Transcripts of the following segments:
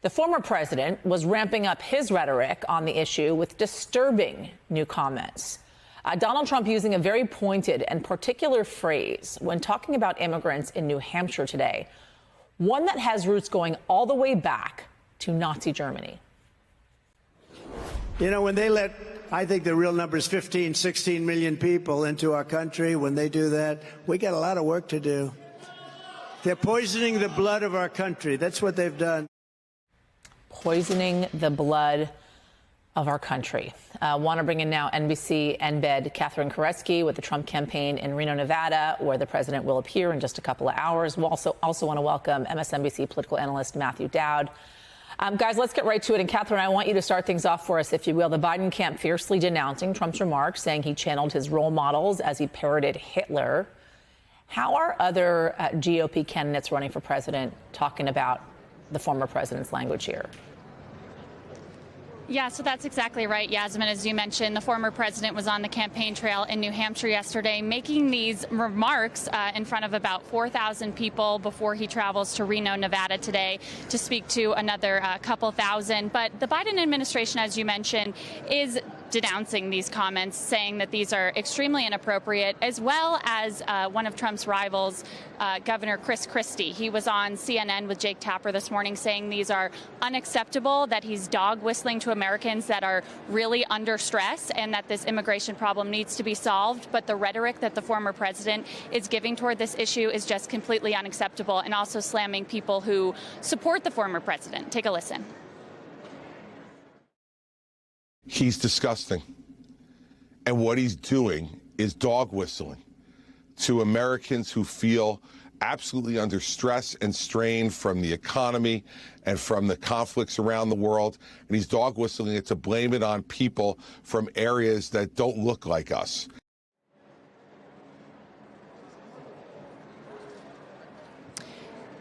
The former president was ramping up his rhetoric on the issue with disturbing new comments. Donald Trump using a very pointed and particular phrase when talking about immigrants in New Hampshire today, one that has roots going all the way back to Nazi Germany. You know, when they let, I think the real number is 15, 16 million people into our country, when they do that, we got a lot of work to do. They're poisoning the blood of our country. That's what they've done. Poisoning the blood of our country. Want to bring in now NBC embed Catherine Koreski with the Trump campaign in Reno, Nevada, where the president will appear in just a couple of hours. We'll also want to welcome MSNBC political analyst Matthew Dowd. Guys, let's get right to it. And Catherine, I want you to start things off for us, if you will. The Biden camp fiercely denouncing Trump's remarks, saying he channeled his role models as he parroted Hitler. How are other GOP candidates running for president talking about the former president's language here? Yeah, so that's exactly right, Yasmin. As you mentioned, the former president was on the campaign trail in New Hampshire yesterday, making these remarks in front of about 4,000 people before he travels to Reno, Nevada today to speak to another couple thousand. But the Biden administration, as you mentioned, is denouncing these comments, saying that these are extremely inappropriate, as well as one of Trump's rivals, Governor Chris Christie. He was on CNN with Jake Tapper this morning saying these are unacceptable, that he's dog whistling to Americans that are really under stress, and that this immigration problem needs to be solved. But the rhetoric that the former president is giving toward this issue is just completely unacceptable, and also slamming people who support the former president. Take a listen. He's disgusting. And what he's doing is dog whistling to Americans who feel absolutely under stress and strain from the economy and from the conflicts around the world. And he's dog whistling it to blame it on people from areas that don't look like us.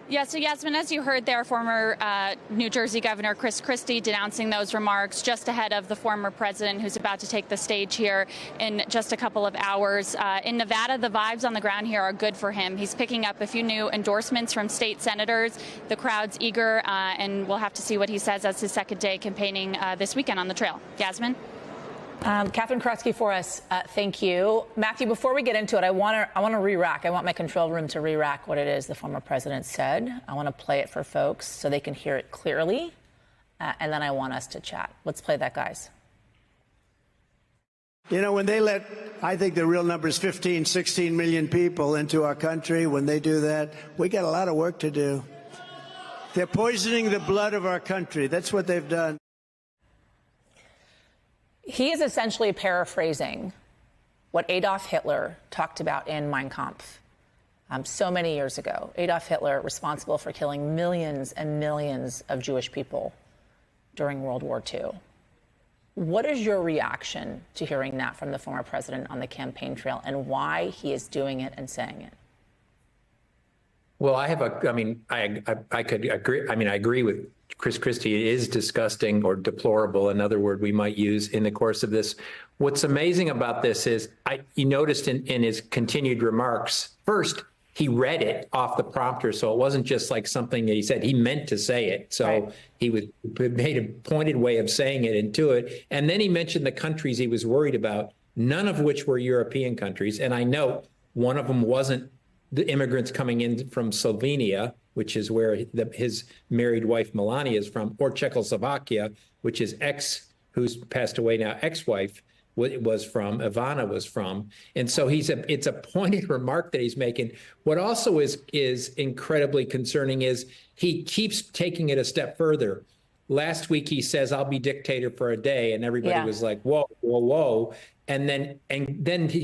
Yeah, so Yasmin, as you heard there, former New Jersey Governor Chris Christie denouncing those remarks just ahead of the former president, who's about to take the stage here in just a couple of hours. In Nevada, the vibes on the ground here are good for him. He's picking up a few new endorsements from state senators. The crowd's eager, and we'll have to see what he says as his second day campaigning this weekend on the trail. Yasmin? Catherine Koreski for us. Thank you. Matthew, before we get into it, I want to re-rack. I want my control room to re-rack what it is the former president said. I want to play it for folks so they can hear it clearly. And then I want us to chat. Let's play that, guys. You know, when they let, I think the real number is 15, 16 million people into our country, when they do that, we got a lot of work to do. They're poisoning the blood of our country. That's what they've done. He is essentially paraphrasing what Adolf Hitler talked about in Mein Kampf so many years ago. Adolf Hitler, responsible for killing millions and millions of Jewish people during World War II. What is your reaction to hearing that from the former president on the campaign trail, and why he is doing it and saying it? Well, I could agree. I agree with Chris Christie. It is disgusting, or deplorable, another word we might use in the course of this. What's amazing about this is you noticed in his continued remarks, first, he read it off the prompter. So it wasn't just like something that he said. He meant to say it. So right. He made a pointed way of saying it into it. And then he mentioned the countries he was worried about, none of which were European countries. And I know one of them wasn't the immigrants coming in from Slovenia, which is where his married wife Melania is from, or Czechoslovakia, which is who's passed away now, ex-wife was from, Ivana was from. And so it's a pointed remark that he's making. What also is incredibly concerning is he keeps taking it a step further. Last week he says, "I'll be dictator for a day," and everybody was like, "Whoa, whoa, whoa." And then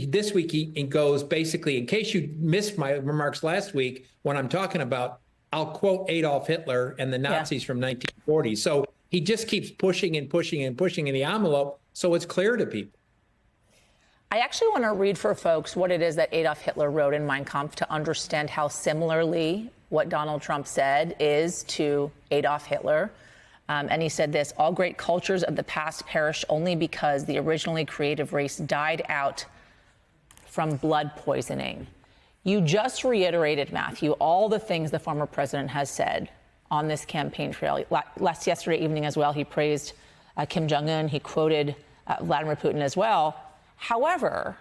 this week he goes, basically, in case you missed my remarks last week, when I'm talking about, I'll quote Adolf Hitler and the Nazis from 1940. So he just keeps pushing and pushing and pushing in the envelope, so it's clear to people. I actually want to read for folks what it is that Adolf Hitler wrote in Mein Kampf to understand how similarly what Donald Trump said is to Adolf Hitler. And he said this: "All great cultures of the past perish only because the originally creative race died out from blood poisoning." You just reiterated, Matthew, all the things the former president has said on this campaign trail. Yesterday evening as well, he praised Kim Jong-un. He quoted Vladimir Putin as well. However,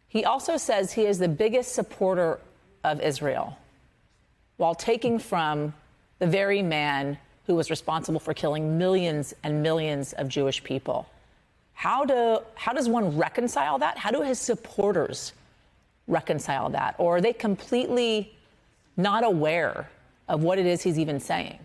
he also says he is the biggest supporter of Israel, while taking from the very man who was responsible for killing millions and millions of Jewish people. How does one reconcile that? How do his supporters reconcile that? Or are they completely not aware of what it is he's even saying?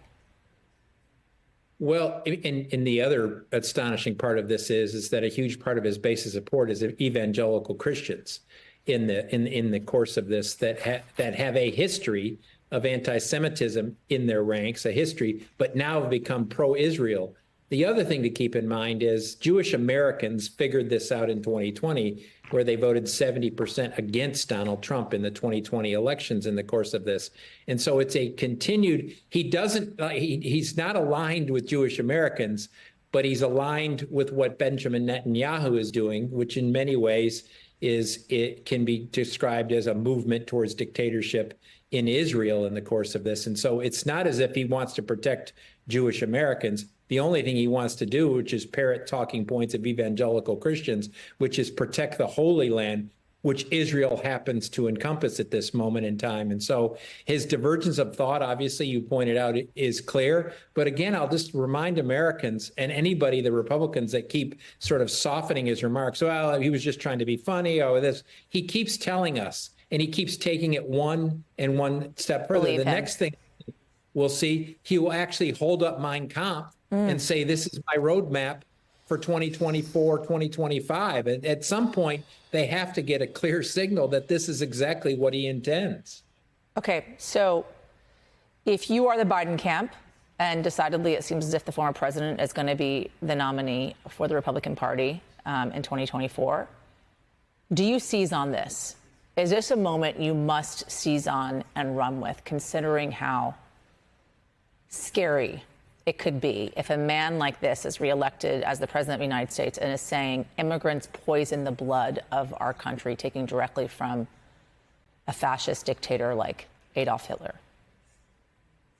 Well, and the other astonishing part of this is that a huge part of his base of support is evangelical Christians in the course of this that have a history of anti-Semitism in their ranks, a history, but now have become pro-Israel. The other thing to keep in mind is Jewish Americans figured this out in 2020, where they voted 70% against Donald Trump in the 2020 elections in the course of this. And so it's a continued, he's not aligned with Jewish Americans, but he's aligned with what Benjamin Netanyahu is doing, which in many ways it can be described as a movement towards dictatorship in Israel in the course of this. And so it's not as if he wants to protect Jewish Americans. The only thing he wants to do, which is parrot talking points of evangelical Christians, which is protect the Holy Land, which Israel happens to encompass at this moment in time. And so his divergence of thought, obviously, you pointed out, is clear. But again, I'll just remind Americans and anybody, the Republicans that keep sort of softening his remarks, well, he was just trying to be funny, or this. He keeps telling us, and he keeps taking it one step further. Believe the him. Next thing we'll see, he will actually hold up Mein Kampf and say, this is my roadmap for 2024, 2025. And at some point, they have to get a clear signal that this is exactly what he intends. Okay, so if you are the Biden camp, and decidedly it seems as if the former president is going to be the nominee for the Republican Party in 2024, do you seize on this? Is this a moment you must seize on and run with, considering how scary it could be if a man like this is reelected as the president of the United States and is saying immigrants poison the blood of our country, taking directly from a fascist dictator like Adolf Hitler?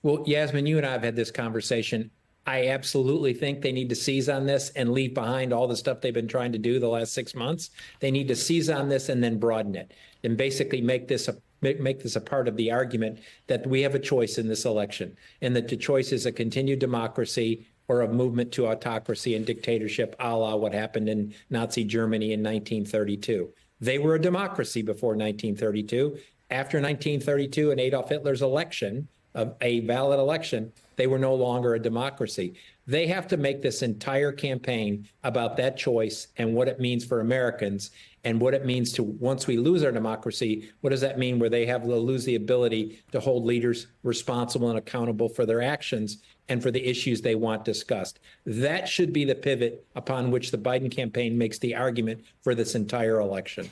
Well, Yasmin, you and I have had this conversation. I absolutely think they need to seize on this and leave behind all the stuff they've been trying to do the last 6 months. They need to seize on this and then broaden it and basically make this a part of the argument that we have a choice in this election, and that the choice is a continued democracy or a movement to autocracy and dictatorship, a la what happened in Nazi Germany in 1932. They were a democracy before 1932. After 1932 and Adolf Hitler's election, a valid election, they were no longer a democracy. They have to make this entire campaign about that choice and what it means for Americans and what it means to, once we lose our democracy, what does that mean where they have to lose the ability to hold leaders responsible and accountable for their actions and for the issues they want discussed. That should be the pivot upon which the Biden campaign makes the argument for this entire election.